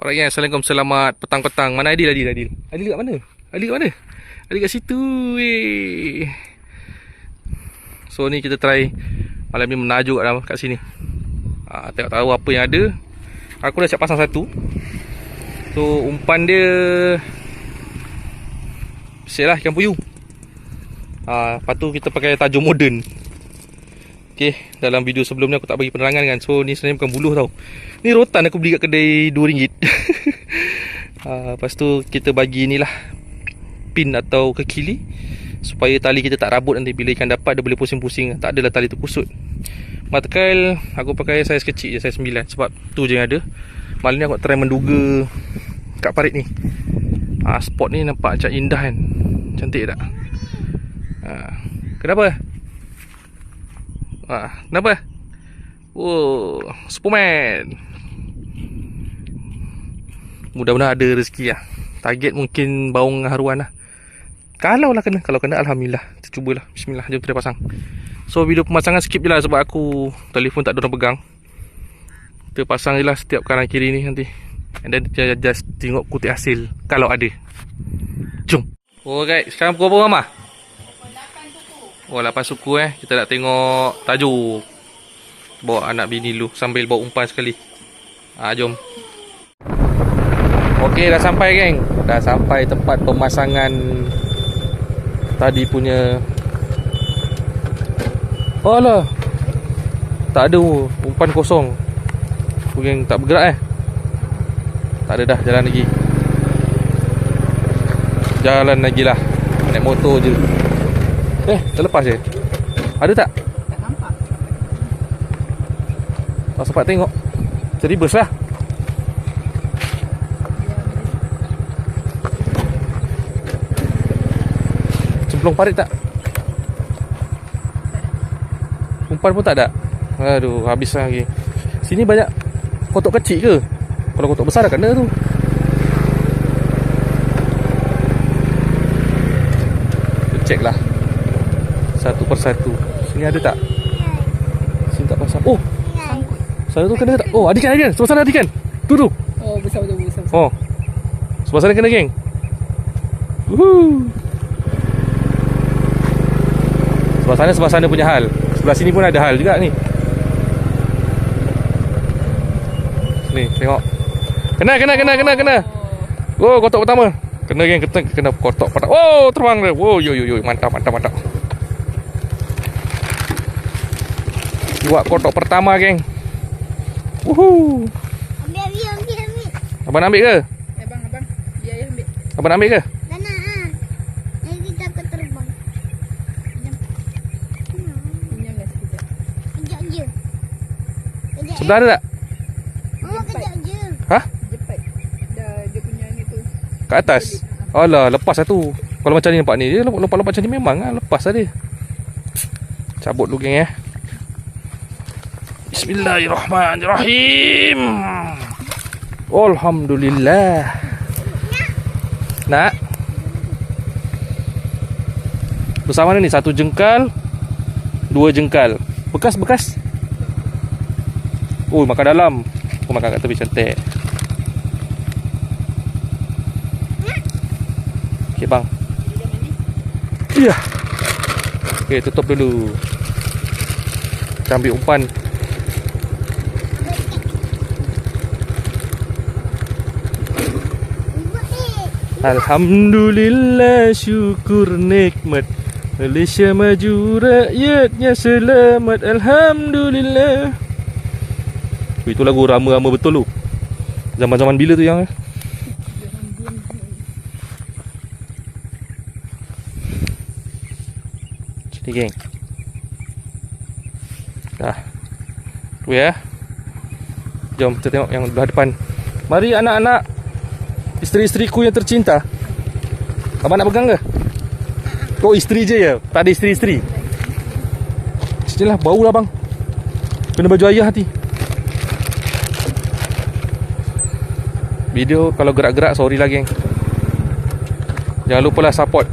Alright guys, Assalamualaikum, selamat petang-petang. Mana Adil? Adil kat mana? Adil kat mana? Adil kat situ. Weh. So ni kita try malam ni menajuk kat sini. Tengok tahu apa yang ada. Aku dah siap pasang satu. So umpan dia sial lah, ikan puyuh. Lepas tu kita pakai tajuk moden. Okay, dalam video sebelum ni aku tak bagi penerangan kan. So ni sebenarnya bukan buluh tau. Ni rotan aku beli kat kedai RM2. Lepas tu kita bagi ni lah pin atau kekili, supaya tali kita tak rabut nanti. Bila ikan dapat dia boleh pusing-pusing. Tak adalah tali tu kusut. Matkail aku pakai saiz kecil je, saiz 9. Sebab tu je yang ada. Malam ni aku try menduga kat parit ni. Spot ni nampak macam indah kan. Cantik tak? Kenapa? Kenapa? Oh, Superman. Mudah-mudahan ada rezeki lah. Target mungkin baung haruan lah. Kalau lah kena. Kalau kena alhamdulillah. Kita cubalah. Bismillah. Jom kita pasang. So video pemasangan skip je lah, sebab aku telefon tak ada orang pegang. Kita pasang je lah setiap kanan kiri ni nanti. And then just tengok kutip hasil kalau ada. Jom. Alright, sekarang pukul berapa Mama? 8 suku Kita nak tengok tajuk. Bawa anak bini lu sambil bawa umpan sekali. Jom. Okey, dah sampai geng. Dah sampai tempat pemasangan tadi punya. Alah, tak ada umpan kosong. Geng tak bergerak Tak ada dah, jalan lagi. Jalan lagi lah. Naik motor je. Terlepas je. Ada tak? Tak nampak. Tak sempat tengok. Jadi bers lah. Cemplung parit tak? Umpan pun tak ada. Aduh, habis lah lagi. Sini banyak kotok kecil ke? Kalau kotok besar dah kena tu. Check lah satu persatu. Sini ada tak? Sini tak pasang. Oh, sana tu kena tak? Oh, ada ikan. Sebelah sana ada ikan. Tu. Oh, besar. Oh, sebelah sana kena geng. Sebelah sana punya hal. Sebelah sini pun ada hal juga ni. Ni, tengok. Kena. Oh, kotak pertama. Kena geng, kena kotak pertama. Oh, terbang dia. Oh, yo, mantap. Buat kotak pertama geng. Ambil. Abang ambil ke? Abang. Biar ayah ambil. Abang ambil ke? Tak nak nanti takut terbang. Pinjam lah sekejap. Kejap je. Sebelah ada tak? Mama kejap je. Jepat. Dah dia punya ni tu. Kat atas. Alah, lepas lah tu. Kalau macam ni nampak ni, dia lompat macam ni memang lah. Lepas lah dia. Cabut dulu geng Bismillahirrahmanirrahim. Alhamdulillah. Nak? Besar mana ni? 1 jengkal, 2 jengkal. Bekas. Oh, makan dalam. Oh, makan kat tepi cantik. Okay bang. Iya. Okay, tutup dulu. Kita ambil umpan. Alhamdulillah, syukur nikmat. Malaysia maju, rakyatnya selamat. Alhamdulillah. Itu lagu rama-rama betul tu. Zaman-zaman bila tu yang Sini geng. Dah. Tu ya. Jom kita tengok yang belah depan. Mari anak-anak, isteri-isteriku yang tercinta. Abang nak pegang ke? Kau isteri je ya? Tak ada isteri-isteri? Sinilah, bau lah bang. Kena baju ayah hati. Video kalau gerak-gerak sorry lah geng. Jangan lupa lah support.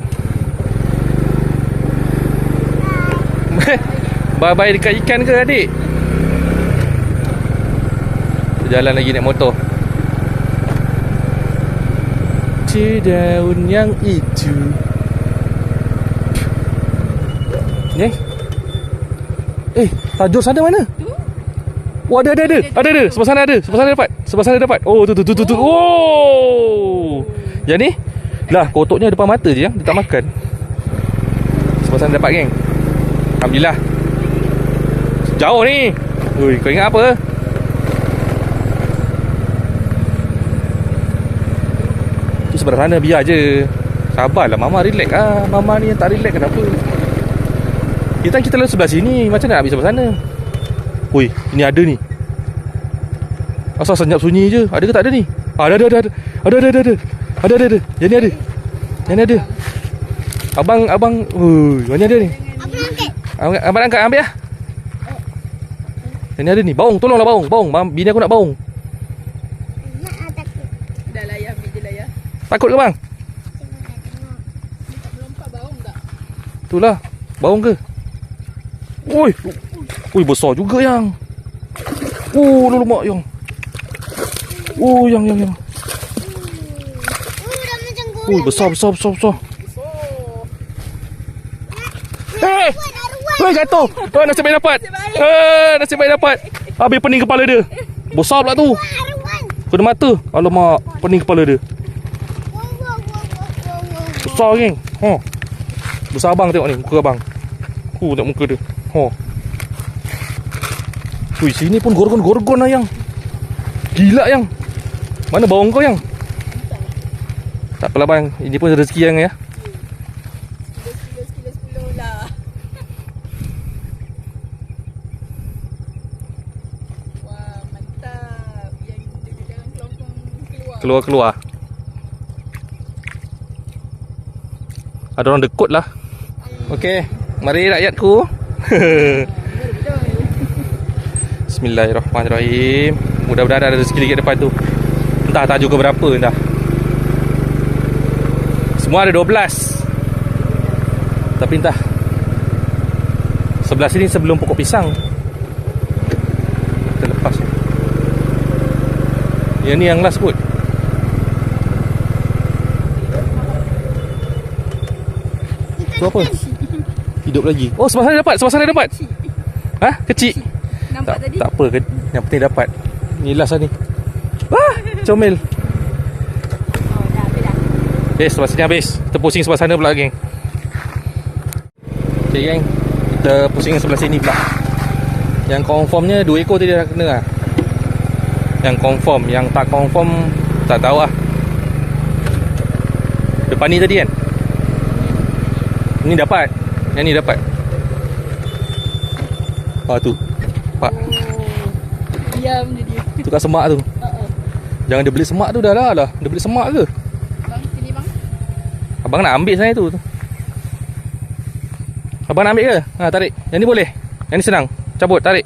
Bye-bye dekat ikan ke adik? Jalan lagi naik motor. Kunci daun yang itu. Ni. Tajur sana mana? Oh, ada. Sebelah sana ada. Sebelah sana dapat. Oh, tu. Oh. Yang ni? Lah, kotaknya depan mata je yang dia tak makan. Sebelah sana dapat, geng. Alhamdulillah. Jauh ni. Ui, kau ingat apa? Tu sebelah sana, biar je. Sabarlah, Mama relax ah. Mama ni yang tak relax kenapa? Kita lalu sebelah sini. Macam nak ambil sebelah sana? Ui, ini ada ni. Asal senyap sunyi je. Ada ke tak ada ni? Ada. Ada. Yang ni ada. Abang. Mana ada ni? Abang angkat, ambil lah. Yang ni ada ni. Baung, tolonglah baung. Bini aku nak baung. Takut. Dah lah ya, ambil je lah ya. Takut ke bang? Tak melompat baung tak? Itulah. Baung ke? Ui, besar juga yang. Lemak yang. Yang. Dah macam Ui, besar. Jatuh. Nasib baik dapat. Nasib baik dapat. Habis pening kepala dia. Besar pula tu. Kena mata. Alamak, pening kepala dia. Besar, geng. Besar abang tengok ni, muka abang. Tengok muka dia. Ui, sini pun gorgon lah yang. Gila yang. Mana bawang kau yang? Tak apalah bang, ini pun rezeki yang ya. Kilo lah. Wah, mantap. Yang jangan kelompong Keluar. Ada orang dekut lah. Okey, mari rakyatku. Bismillahirrahmanirrahim. Mudah-mudahan ada rezeki dekat depan tu. Entah tajuk ke berapa entah. Semua ada 12. Tapi entah. Sebelah sini sebelum pokok pisang. Kita lepas. Yang ni yang last kot. Tu apa? Hidup lagi. Oh, sebelah sana dapat. Ha? Kecil. Nampak tadi? Tak apa, yang penting dapat. Ni last lah ni. Comel. Dah habis dah. Sebelah sini habis. Kita pusing sebelah sana pula, geng. Okay, geng. Kita pusing sebelah sini pula. Yang confirmnya 2 ekor tadi dah kena lah. Yang confirm. Yang tak confirm, tak tahu lah. Depan ni tadi kan? Ni dapat. Yang ni dapat. Tu. Pak. Diam je dia. Tu kat semak tu. Jangan dia beli semak tu dah lah. Dia beli semak ke? Bang, sini bang. Abang nak ambil sana tu. Abang nak ambil ke? Tarik. Yang ni boleh. Yang ni senang. Cabut, tarik.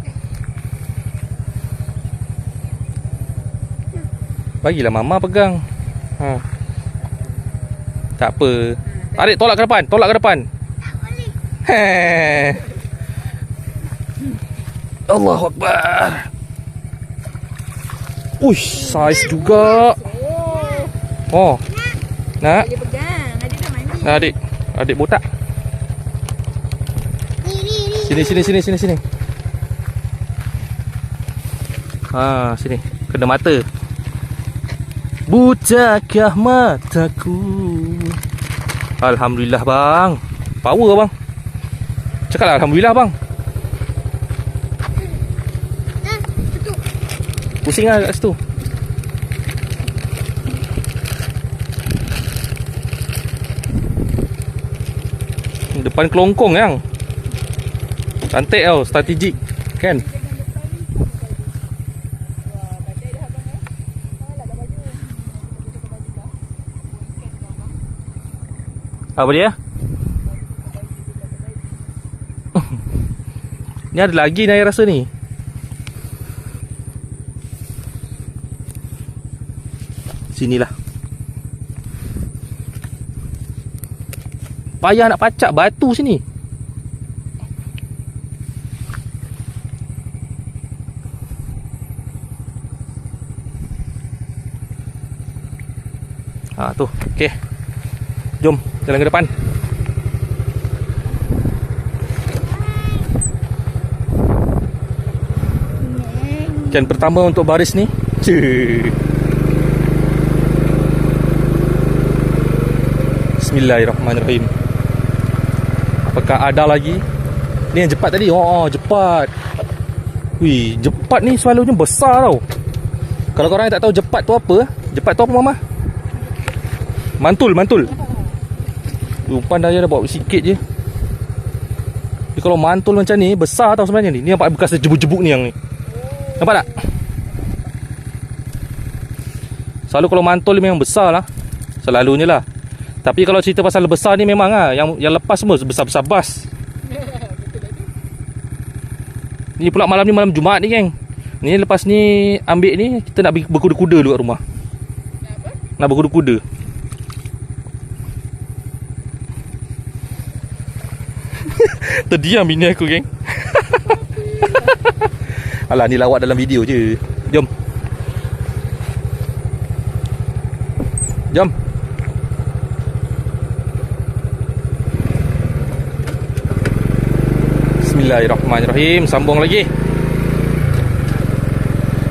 Bagilah Mama pegang. Tak apa. Tarik, tolak ke depan. Allahu Akbar. Uish, saiz juga. Nak? Dia pegang. Adik dah mandi. Adik botak. Ni. Sini. Sini. Kena mata. Butakah mataku? Alhamdulillah bang. Power bang. Cakaplah alhamdulillah bang. Pusing lah kat situ. Depan kelongkong yang cantik tau, strategik kan. Apa dia? Ni ada lagi ni rasa ni. Sinilah. Payah nak pacak batu sini. tu. Okey. Jom jalan ke depan. Ikan pertama untuk baris ni. Bismillahirrahmanirrahim. Apakah ada lagi? Ni yang jepat tadi. Oh, jepat. Wih, jepat ni selalunya besar tau. Kalau korang tak tahu jepat tu apa, jepat tu apa mama? Mantul. Umpan dah bawa sikit je. Tapi kalau mantul macam ni, besar tau sebenarnya ni. Ni nampak bekas jebuk-jebuk ni yang ni. Nampak tak? Selalu kalau mantul ni memang besar lah. Selalunya lah. Tapi kalau cerita pasal besar ni memang lah. Yang lepas semua besar-besar bas. Ni pula malam ni malam Jumaat ni geng. Ni lepas ni ambil ni, kita nak berkuda-kuda dulu kat rumah. Nak berkuda-kuda. Terdiam bini aku geng. Alah, ni lawak dalam video je. Jom. Bismillahirrahmanirrahim. Sambung lagi.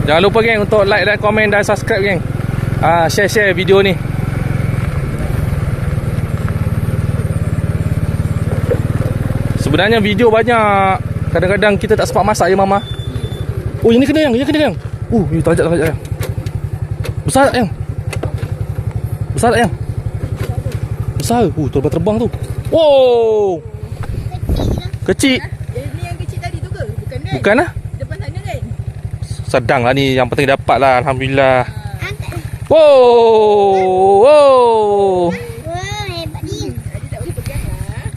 Jangan lupa geng untuk like dan komen dan subscribe geng. Share video ni. Sebenarnya video banyak. Kadang-kadang kita tak sempat masak ya mama. Oh, ini kena yang. Ini tajak yang. Besar tak yang? Besar. Terbang tu. Wow. Kecil. Ini yang kecil tadi tu ke? Bukan kan? Bukan lah. Depan sana kan? Sedang lah ni. Yang penting dapat lah. Alhamdulillah. Angkat. Wow. Wah, hebat dia. Adik tak boleh pegang lah.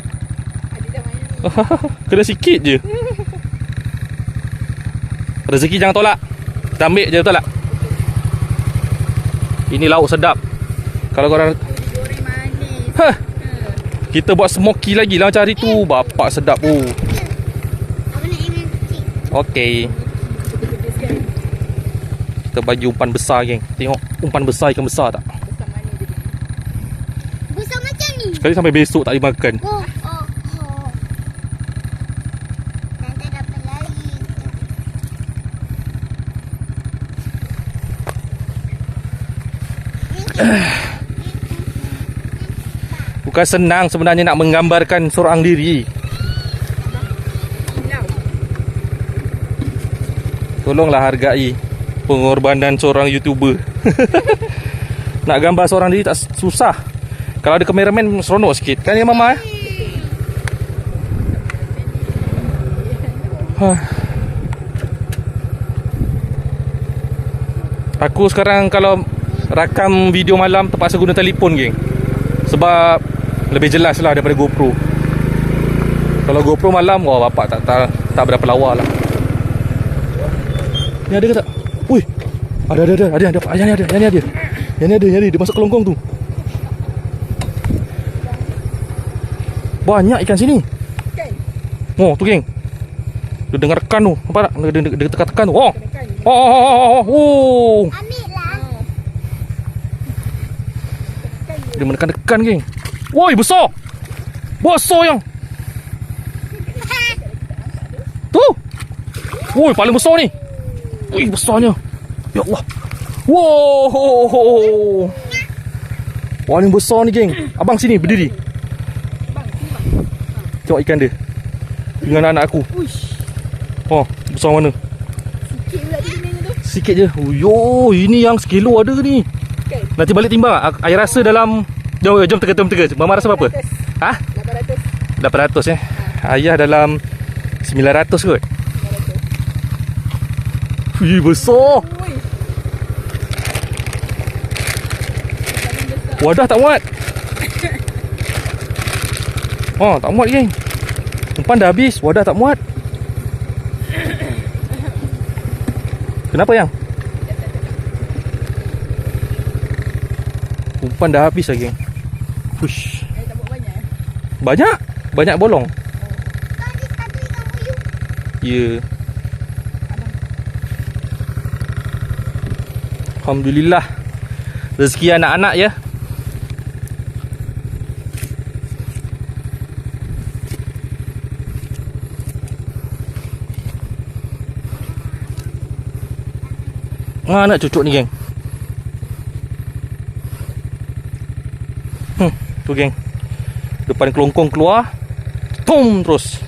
Adik dah main ni. Kena sikit je. Rezeki jangan tolak. Kita ambil je, betul tak? Ini lauk sedap. Kalau korang Goreng manis. kita buat smoky lagi lah macam hari tu. Bapak sedap tu. Apa nak yang kecil? Okey. Kita bagi umpan besar geng. Tengok umpan besar, ikan besar tak? Besar mana dia? Besar macam ni. Sekali sampai besok tak dimakan. Oh. Nanti dapat lagi. Bukan senang sebenarnya nak menggambarkan seorang diri. Tolonglah hargai pengorbanan seorang YouTuber. Nak gambar seorang diri tak susah. Kalau ada kameraman seronok sikit. Kan ya mama? Aku sekarang kalau rakam video malam terpaksa guna telefon geng. Sebab lebih jelas lah daripada GoPro. Kalau GoPro malam, wah bapak tak berapa lawa lah. Ni ada ke tak? Ui, ada. Yang ni ada. Dia masuk ke longkong tu. Banyak ikan sini. Oh, tu geng. Dia dengar tekan tu. Nampak tak? Dia tekan-tekan tu. Oh. Ambil lah. Dia menekan-tekan geng. Woi, besar. Besar yang. Tu. Woi, paling besar ni. Wih, besarnya. Ya Allah. Wow. Paling besar ni geng. Abang sini berdiri. Tengok ikan dia dengan anak aku. Oh, besar mana? Sikit pula dia kena tu. Sikit je. Yo, ini yang sekilo ada ni. Nanti balik timbang. Ayah rasa dalam Jom teka. Mama rasa berapa? 800. 800 Ayah dalam 900 kot. Wih, besar. Wadah tak muat. Oh, tak muat geng. Umpan dah habis, wadah tak muat. Kenapa yang? Umpan dah habis lah geng. Push. Tak buat banyak. Banyak bolong. Tadi satu ikan puyuh. Ya. Alhamdulillah. Rezeki anak-anak ya. Nak cucuk ni geng. Tu geng. Depan kelongkong keluar. Tum terus.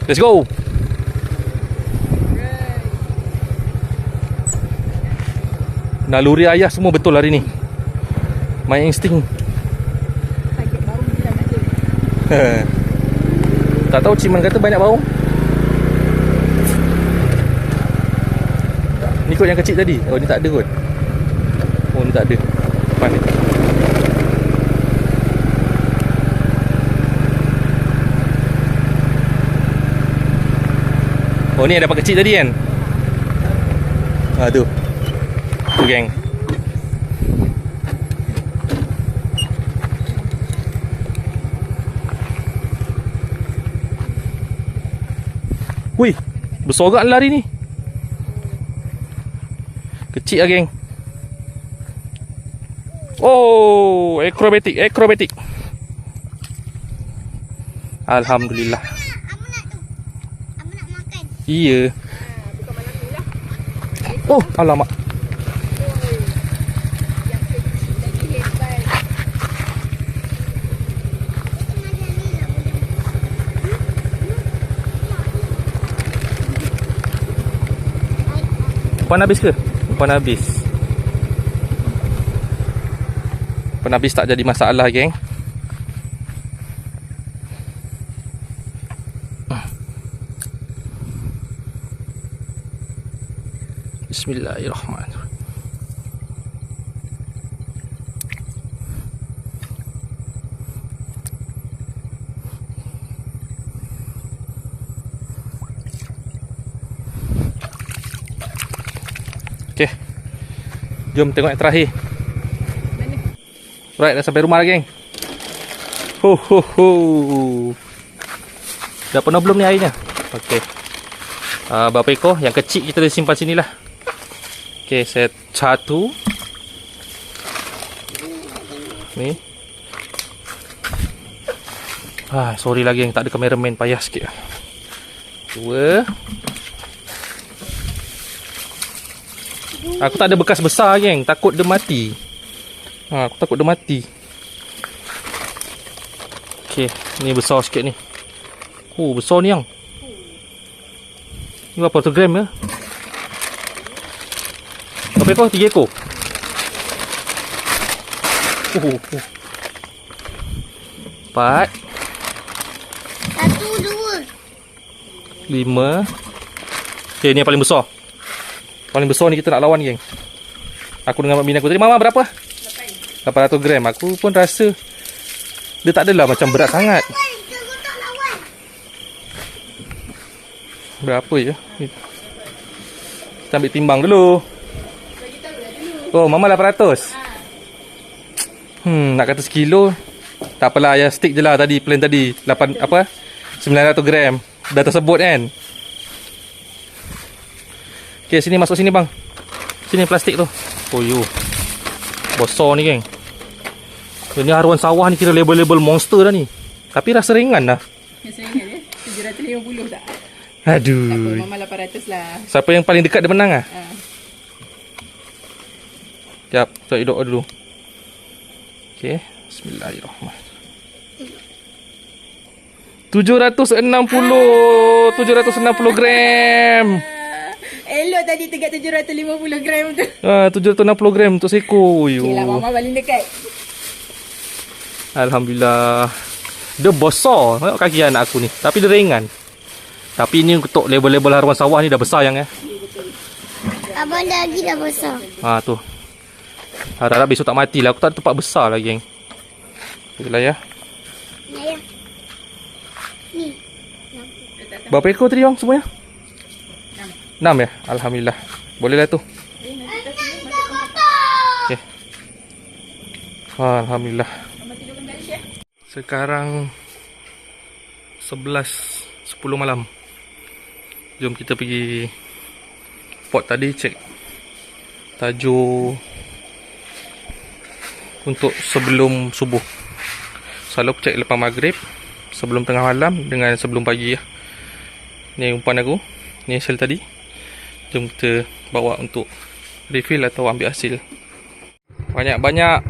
Let's go. Naluri ayah semua betul hari ni. Main insting. Target baru je dah ada. Tak tahu Ciman kata banyak baung. Ni kot yang kecil tadi. Oh ni tak ada kot. Oh ni tak ada. Depan ni. Oh ni yang dapat kecil tadi kan. Tu. Tu geng. Wih, besar agak lari ni. Kecil lah geng. Oh, akrobatik. Alhamdulillah. Aku nak tu. Aku nak makan. Iya. Bukan malam ni lah. Oh, alamak. Yang kecil lagi hebat. Itu macam ni lah boleh. Umpan habis ke? Umpan habis. Umpan habis tak jadi masalah geng. Bismillahirrahmanirrahim. Okay. Jom tengok yang terakhir. Mana? Right, dah sampai rumah dah geng. Ho ho ho. Dah penuh belum ni airnya? Okay. Berapa ekor? Yang kecil kita dah simpan sini lah. Okay, set satu. Ni. Sorry lagi yang tak ada kameraman, payah sikit. Dua. Aku tak ada bekas besar geng, takut dia mati. Aku takut dia mati. Okay, ni besar sikit ni. Oh, besar ni yang. Ni berapa tu gram ya? Berapa ekor? 3 ekor. Oh. 4. 1, 2. 5. Okay, ni yang paling besar. Paling besar ni kita nak lawan geng. Aku dengan mak bini aku tadi, Mama berapa? 800 gram. Aku pun rasa dia tak adalah macam berat sangat. Kita tak lawan. Berapa je? Kita ambil timbang dulu. Oh, Mama 800. Nak kata sekilo. Tak apalah, ayah stick je lah tadi. Plan tadi 900 gram. Dah tersebut kan. Okay, sini masuk sini bang. Sini plastik tu. Oh yo. Besar ni geng. Ini haruan sawah ni kira label-label monster dah ni. Tapi rasa ringan dah. Yang seringan ya? 750 tak? Aduh. Tak apa, Mama 800 lah. Siapa yang paling dekat dia menang lah. Sekejap, kita hidup dulu. Okay, bismillahirrahmanirrahim. 760 gram. Elok tadi tegak 750 gram tu. 760 gram untuk seko. Okay lah, Mama paling dekat. Alhamdulillah. Dia besar. Tengok kaki anak aku ni. Tapi dia ringan. Tapi ni untuk label-label haruan sawah ni dah besar yang Abang lagi dah besar. tu. Harap-harap besok tak mati lah. Aku tak ada tempat besar lah geng. Itulah ya. Ya. Ni. Berapa ekor tadi bang semuanya? 6 ya? Alhamdulillah. Boleh lah tu. Okay. Alhamdulillah. Sekarang 11.10 malam. Jom kita pergi pot tadi cek tajuk untuk sebelum subuh. Selalu aku cek lepas maghrib, sebelum tengah malam dengan sebelum pagi ya. Ni umpan aku. Ni hasil tadi. Jom kita bawa untuk refill atau ambil hasil. Banyak-banyak.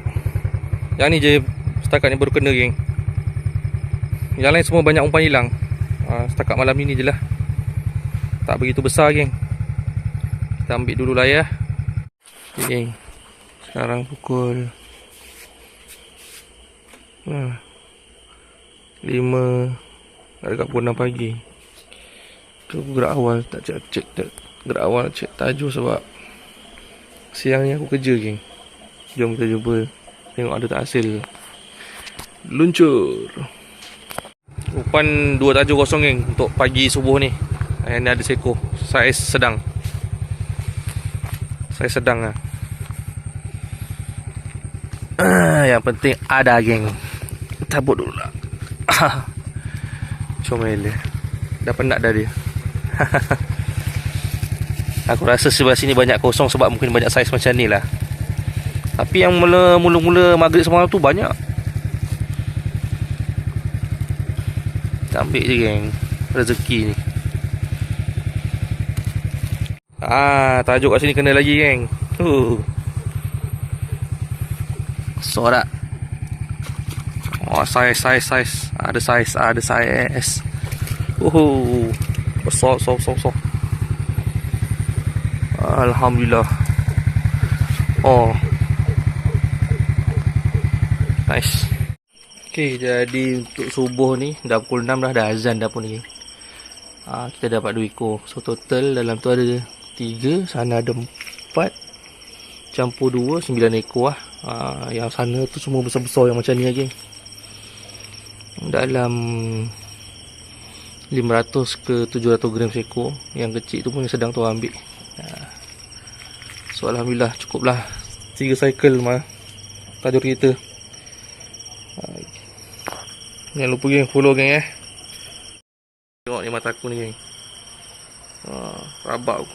Yang ni je setakat ni baru kena, geng. Yang lain semua banyak umpan hilang. Setakat malam ini je lah. Tak begitu besar, geng. Kita ambil dulu lah ya. Okay, geng. Sekarang pukul 5 dekat pukul 6 pagi. Tu gerak awal tak cek gerak awal cek tajuk sebab siang ni aku kerja, geng. Jom kita jumpa. Tengok ada tak hasil. Luncur. Umpan 2 tajuk kosong, geng, untuk pagi subuh ni. Yang ni ada seko. Saiz sedang. Saiz sedang lah. Yang penting ada, geng. Tabut dulu lah. Comel dia. Dah penat dah dia. Aku rasa sebelah sini banyak kosong sebab mungkin banyak saiz macam ni lah. Tapi yang mula-mula maghrib semalam tu banyak. Kita ambil je, geng. Rezeki ni. Tajuk kat sini kena lagi, geng. Sorak. Saiz. Ada saiz. Besar. Alhamdulillah. Nice. Okay, jadi untuk subuh ni dah pukul 6 dah azan dah pun ni. Kita dapat 2 ekor. So total dalam tu ada 3, sana ada 4, campur 2, 9 ekor lah. Yang sana tu semua besar-besar yang macam ni lagi. Dalam 500 ke 700 gram sekor. Yang kecil tu pun yang sedang tu ambil. So alhamdulillah cukup lah 3 cycle mah tajuk kita. Jangan lupa, geng, follow, geng, Tengok ni mata aku ni, geng. Rabak aku.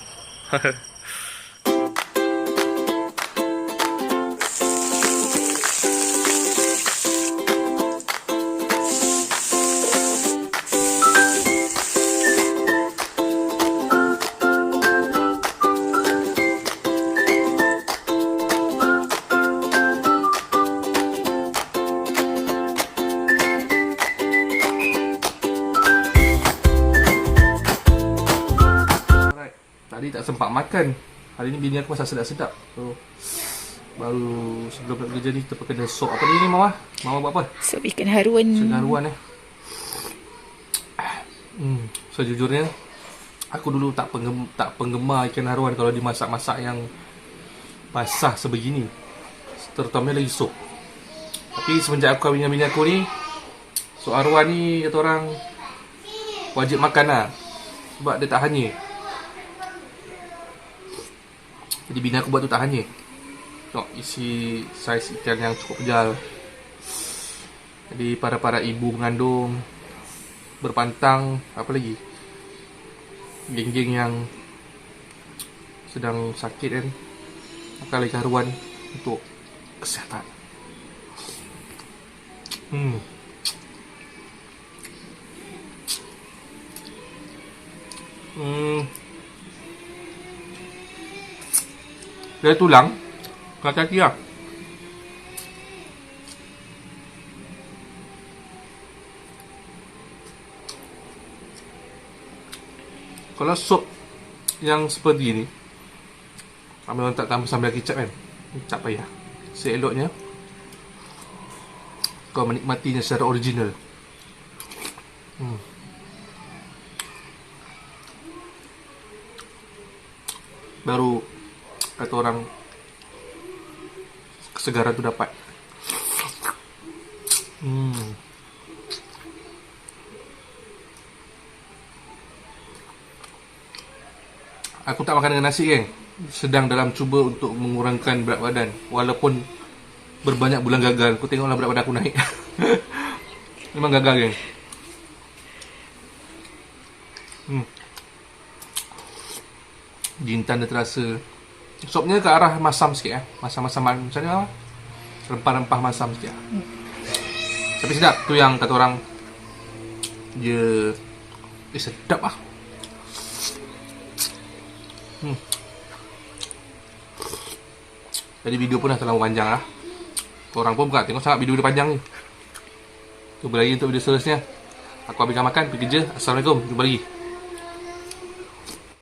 Tadi tak sempat makan. Hari ni bini aku masak sedap-sedap. So baru sebelum nak kerja ni kita kena sop. Apa ni Mama? Mama buat apa? Sop ikan haruan. Ikan haruan Sejujurnya aku dulu tak penggemar ikan haruan kalau dimasak-masak yang basah sebegini. Terutama lagi sop. Tapi semenjak aku kahwin dengan bini aku ni, sop haruan ni kata orang wajib makan lah. Sebab dia tak hanyir. Jadi bini aku buat tu tak hanyir. Tengok isi saiz ikan yang cukup kejal. Jadi para ibu mengandung, berpantang, apa lagi, geng-geng yang sedang sakit kan, makan ikan haruan untuk kesihatan. Dia tulang kaki lah. Kalau sup yang seperti ni, kami orang tak tambah sambal kicap kan, tak payah. Seeloknya kau menikmatinya secara original. Baru kata orang kesegaran tu dapat. Aku tak makan dengan nasi, geng. Sedang dalam cuba untuk mengurangkan berat badan. Walaupun berbanyak bulan gagal. Aku tengoklah berat badan aku naik. Memang gagal, geng. Jintan dia terasa. Sopnya ke arah masam sikit, masam-masaman macam mana? Rempah-rempah masam sikit. Tapi sedap. Tu yang kata orang dia sedap lah. Jadi video pun dah terlalu panjang lah. Korang pun bukan tengok sangat video-video panjang ni. Jumpa lagi untuk video seterusnya. Aku habiskan makan, pergi kerja. Assalamualaikum, jumpa lagi.